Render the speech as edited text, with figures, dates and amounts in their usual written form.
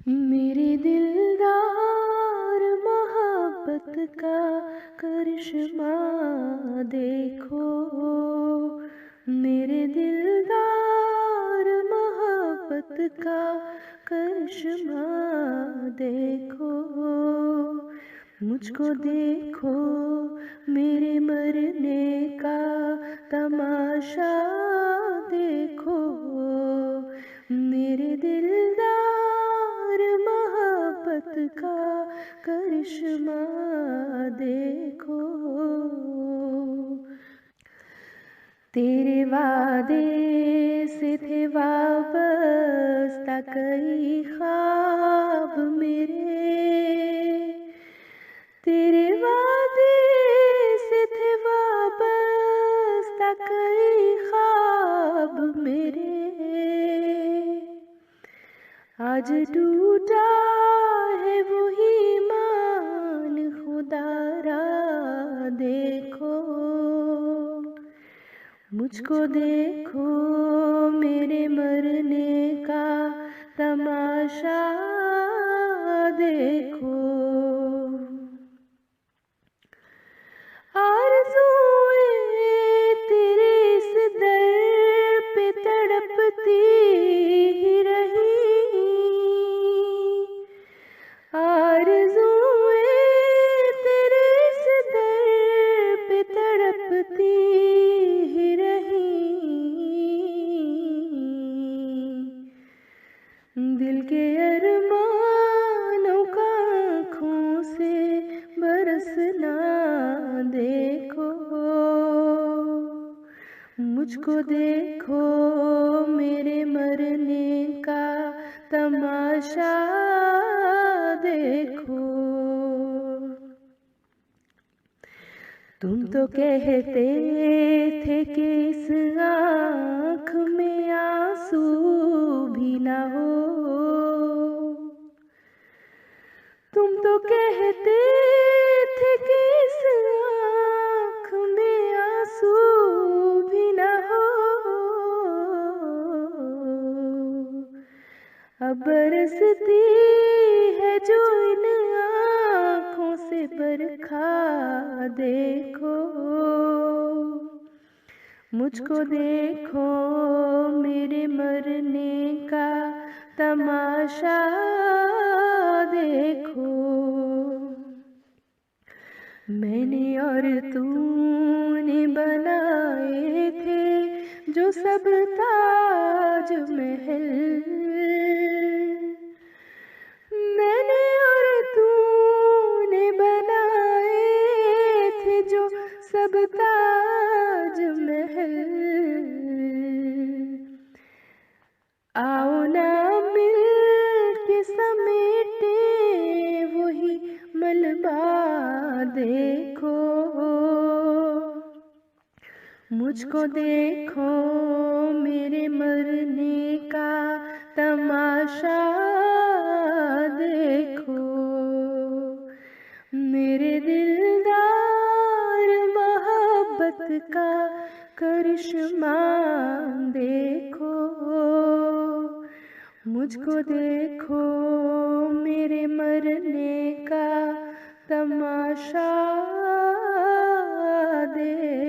मेरे दिलदार मोहब्बत का करिश्मा देखो, मेरे दिलदार मोहब्बत का करिश्मा देखो। मुझको देखो, मेरे मरने का तमाशा देखो, मेरे दिलदार मोहब्बत का करिश्मा देखो। तेरे वादे से थे वाबस्ता कई ख्वाब मेरे, तेरे वादे से थे वाबस्ता कई ख्वाब मेरे। आज टूटा है वो ईमान खुदारा देखो, मुझको देखो, मेरे मरने का तमाशा देखो। आरज़ूएं तेरे इस दर पे तड़पती ही रही, आरज़ूएं तेरे इस दर पे तड़पती ही रही। दिल के अरमानों का आँखों से बरसना देखो, मुझको देखो, मेरे मरने का तमाशा देखो। तुम तो कहते थे कि इस आँख में आंसू भी ना हो, तुम तो कहते थे कि इस आँख में आंसू भी ना हो। अब बरसती है जो इन आँखों से बरखा देखो, मुझको देखो, मेरे मरने का तमाशा देखो। मैंने और तूने बनाए थे जो सब ताज महल, मैंने और तूने बनाए थे जो सब ताज महल। आओ ना मिल के समेटे वही मलबा देखो, मुझको देखो, मेरे मरने का तमाशा देखो। मेरे दिलदार मोहब्बत का करिश्मा देखो, मुझको देखो, मेरे मरने का तमाशा देखो।